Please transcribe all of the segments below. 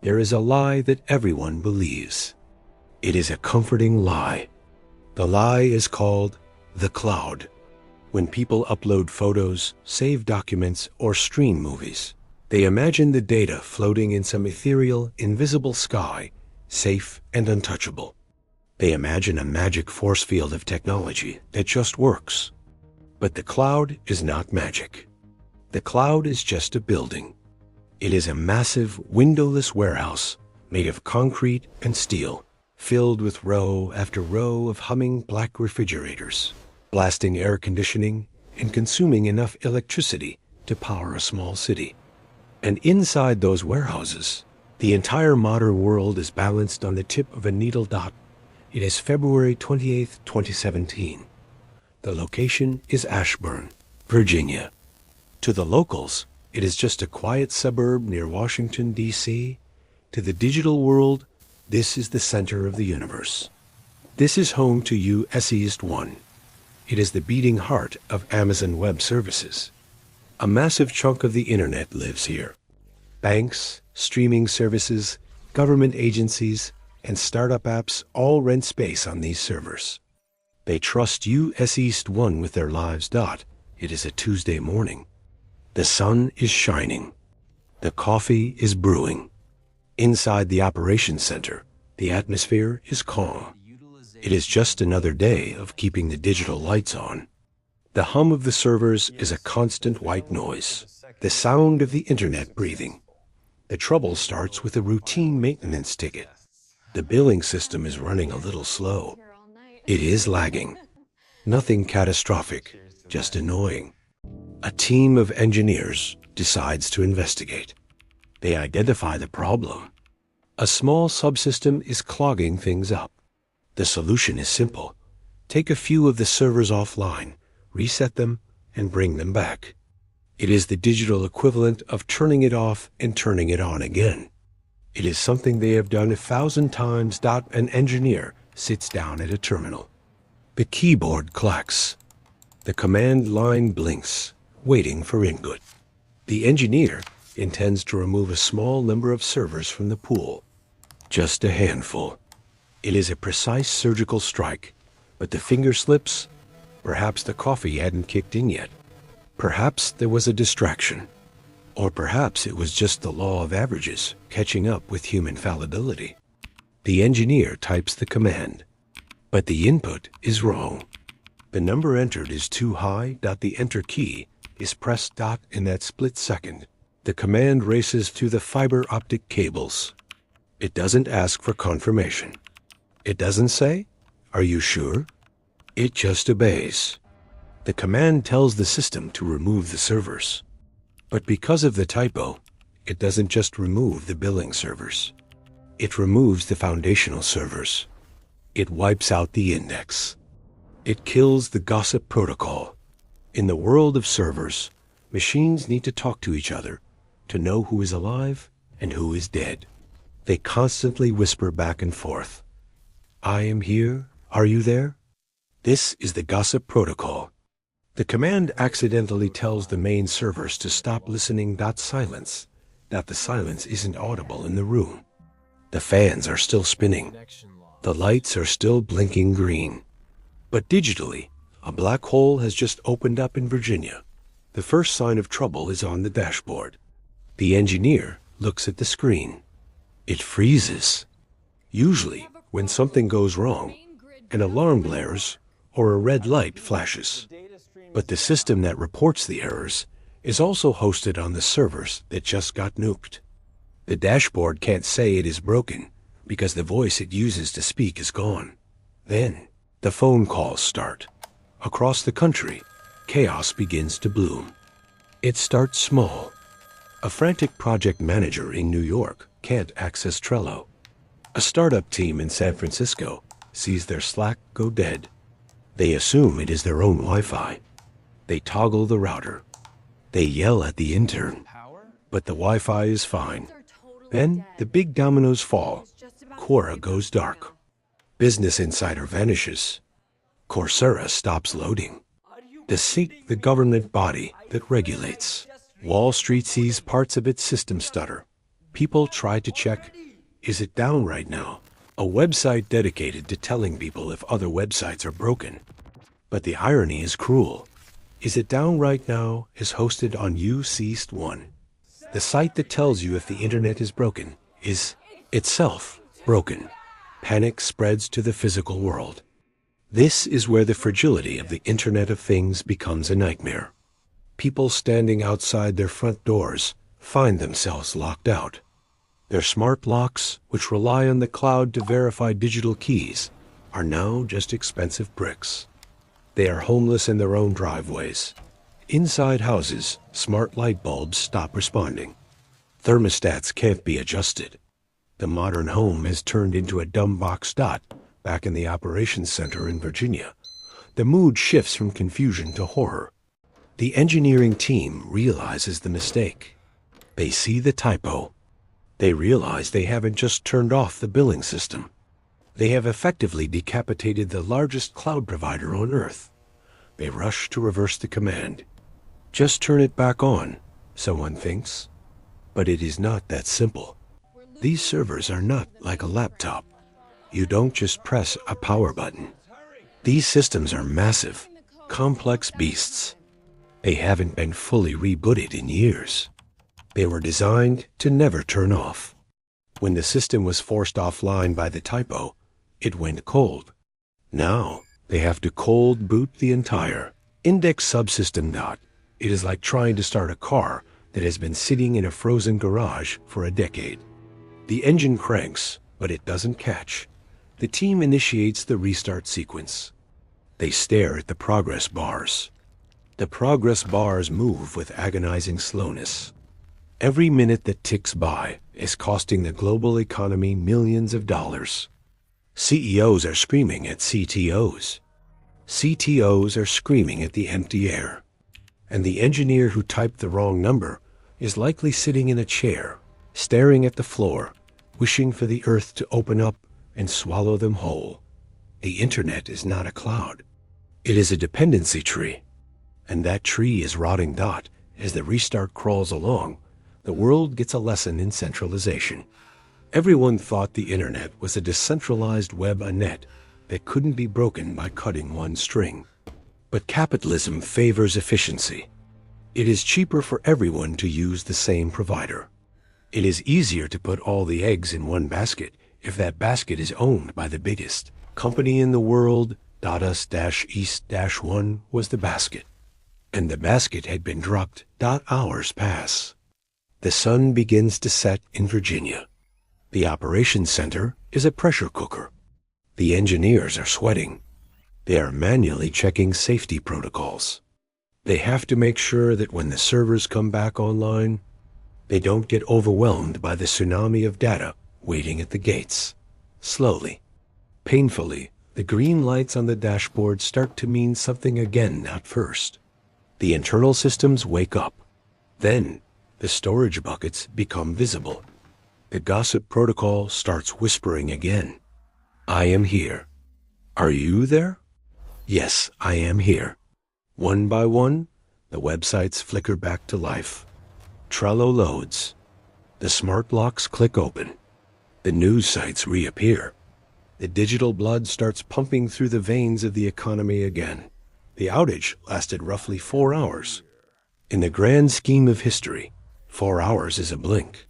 there is a lie that everyone believes. It is a comforting lie. The lie is called the cloud. When people upload photos, save documents, or stream movies, they imagine the data floating in some ethereal, invisible sky, safe and untouchable. They imagine a magic force field of technology that just works. But the cloud is not magic. The cloud is just a building. It is a massive, windowless warehouse made of concrete and steel, filled with row after row of humming black refrigerators, blasting air conditioning and consuming enough electricity to power a small city. And inside those warehouses, the entire modern world is balanced on the tip of a needle dot. It is February 28, 2017. The location is Ashburn, Virginia. To the locals, it is just a quiet suburb near Washington, D.C. To the digital world, this is the center of the universe. This is home to U.S. East 1. It is the beating heart of Amazon Web Services. A massive chunk of the internet lives here. Banks, streaming services, government agencies, and startup apps all rent space on these servers. They trust U.S. East 1 with their lives. It is a Tuesday morning. The sun is shining. The coffee is brewing. Inside the operations center, the atmosphere is calm. It is just another day of keeping the digital lights on. The hum of the servers is a constant white noise, the sound of the internet breathing. The trouble starts with a routine maintenance ticket. The billing system is running a little slow. It is lagging. Nothing catastrophic, just annoying. A team of engineers decides to investigate. They identify the problem. A small subsystem is clogging things up. The solution is simple. Take a few of the servers offline, reset them, and bring them back. It is the digital equivalent of turning it off and turning it on again. It is something they have done 1,000 times. An engineer sits down at a terminal. The keyboard clacks. The command line blinks, waiting for input. The engineer intends to remove a small number of servers from the pool. Just a handful. It is a precise surgical strike, but the finger slips. Perhaps the coffee hadn't kicked in yet. Perhaps there was a distraction. Or perhaps it was just the law of averages catching up with human fallibility. The engineer types the command, but the input is wrong. The number entered is too high. The enter key is pressed. In that split second, the command races to the fiber optic cables. It doesn't ask for confirmation. It doesn't say, "Are you sure?" It just obeys. The command tells the system to remove the servers. But because of the typo, it doesn't just remove the billing servers. It removes the foundational servers. It wipes out the index. It kills the gossip protocol. In the world of servers, machines need to talk to each other to know who is alive and who is dead. They constantly whisper back and forth. "I am here. Are you there?" This is the gossip protocol. The command accidentally tells the main servers to stop listening. Silence. The silence isn't audible in the room. The fans are still spinning. The lights are still blinking green. But digitally, a black hole has just opened up in Virginia. The first sign of trouble is on the dashboard. The engineer looks at the screen. It freezes. Usually, when something goes wrong, an alarm blares or a red light flashes. But the system that reports the errors is also hosted on the servers that just got nuked. The dashboard can't say it is broken because the voice it uses to speak is gone. Then, the phone calls start. Across the country, chaos begins to bloom. It starts small. A frantic project manager in New York can't access Trello. A startup team in San Francisco sees their Slack go dead. They assume it is their own Wi-Fi. They toggle the router. They yell at the intern, but the Wi-Fi is fine. Then the big dominoes fall. Quora goes dark. Business Insider vanishes. Coursera stops loading. The SEC, the government body that regulates. Wall Street sees parts of its system stutter. People try to check, is it down right now? A website dedicated to telling people if other websites are broken. But the irony is cruel. Is it down right now is hosted on UC1. The site that tells you if the internet is broken is itself broken. Panic spreads to the physical world. This is where the fragility of the Internet of Things becomes a nightmare. People standing outside their front doors find themselves locked out. Their smart locks, which rely on the cloud to verify digital keys, are now just expensive bricks. They are homeless in their own driveways. Inside houses, smart light bulbs stop responding. Thermostats can't be adjusted. The modern home has turned into a dumb box dot back in the operations center in Virginia. The mood shifts from confusion to horror. The engineering team realizes the mistake. They see the typo. They realize they haven't just turned off the billing system. They have effectively decapitated the largest cloud provider on Earth. They rush to reverse the command. Just turn it back on, someone thinks. But it is not that simple. These servers are not like a laptop. You don't just press a power button. These systems are massive, complex beasts. They haven't been fully rebooted in years. They were designed to never turn off. When the system was forced offline by the typo, it went cold. Now, they have to cold boot the entire index subsystem dot. It is like trying to start a car that has been sitting in a frozen garage for a decade. The engine cranks, but it doesn't catch. The team initiates the restart sequence. They stare at the progress bars. The progress bars move with agonizing slowness. Every minute that ticks by is costing the global economy millions of dollars. CEOs are screaming at CTOs. CTOs are screaming at the empty air. And the engineer who typed the wrong number is likely sitting in a chair, staring at the floor, wishing for the earth to open up and swallow them whole. The internet is not a cloud. It is a dependency tree. And that tree is rotting dot. As the restart crawls along, the world gets a lesson in centralization. Everyone thought the internet was a decentralized web, a net that couldn't be broken by cutting one string. But capitalism favors efficiency. It is cheaper for everyone to use the same provider. It is easier to put all the eggs in one basket if that basket is owned by the biggest company in the world. Us-East-1 was the basket. And the basket had been dropped. Hours pass. The sun begins to set in Virginia. The operations center is a pressure cooker. The engineers are sweating. They are manually checking safety protocols. They have to make sure that when the servers come back online, they don't get overwhelmed by the tsunami of data waiting at the gates. Slowly, painfully, the green lights on the dashboard start to mean something again at first. The internal systems wake up. Then, the storage buckets become visible. The gossip protocol starts whispering again. I am here. Are you there? Yes, I am here. One by one, the websites flicker back to life. Trello loads. The smart locks click open. The news sites reappear. The digital blood starts pumping through the veins of the economy again. The outage lasted roughly 4 hours. In the grand scheme of history, 4 hours is a blink.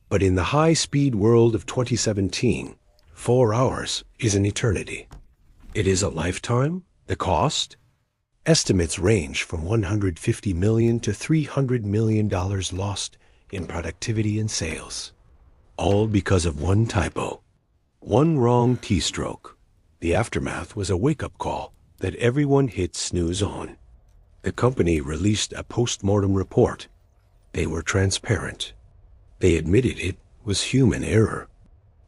But in the high-speed world of 2017, 4 hours is an eternity. It is a lifetime. The cost? Estimates range from $150 million to $300 million lost in productivity and sales. All because of one typo. One wrong T-stroke. The aftermath was a wake-up call that everyone hit snooze on. The company released a post-mortem report. They were transparent. They admitted it was human error.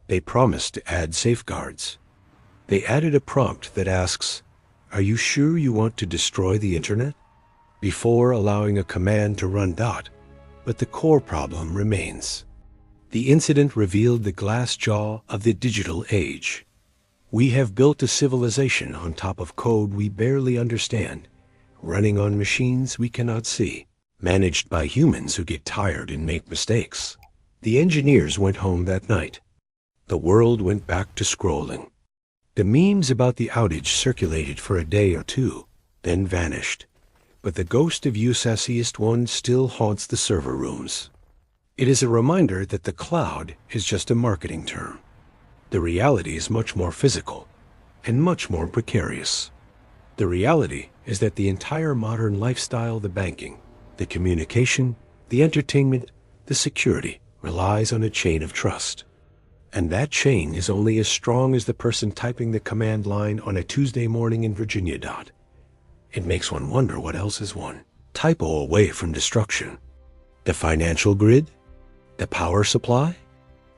They promised to add safeguards. They added a prompt that asks, "Are you sure you want to destroy the internet?" before allowing a command to run dot. But the core problem remains. The incident revealed the glass jaw of the digital age. We have built a civilization on top of code we barely understand, running on machines we cannot see, managed by humans who get tired and make mistakes. The engineers went home that night. The world went back to scrolling. The memes about the outage circulated for a day or two, then vanished. But the ghost of USS 1 still haunts the server rooms. It is a reminder that the cloud is just a marketing term. The reality is much more physical and much more precarious. The reality is that the entire modern lifestyle, the banking, the communication, the entertainment, the security, relies on a chain of trust. And that chain is only as strong as the person typing the command line on a Tuesday morning in Virginia. It makes one wonder what else is one typo away from destruction. The financial grid? The power supply?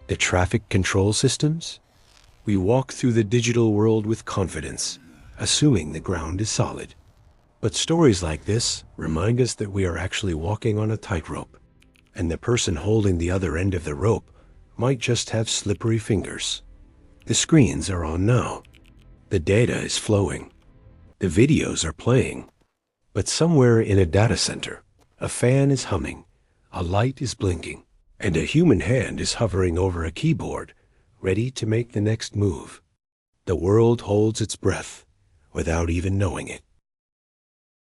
The traffic control systems? We walk through the digital world with confidence, assuming the ground is solid. But stories like this remind us that we are actually walking on a tightrope, and the person holding the other end of the rope might just have slippery fingers. The screens are on now. The data is flowing. The videos are playing. But somewhere in a data center, a fan is humming, a light is blinking, and a human hand is hovering over a keyboard, ready to make the next move. The world holds its breath without even knowing it.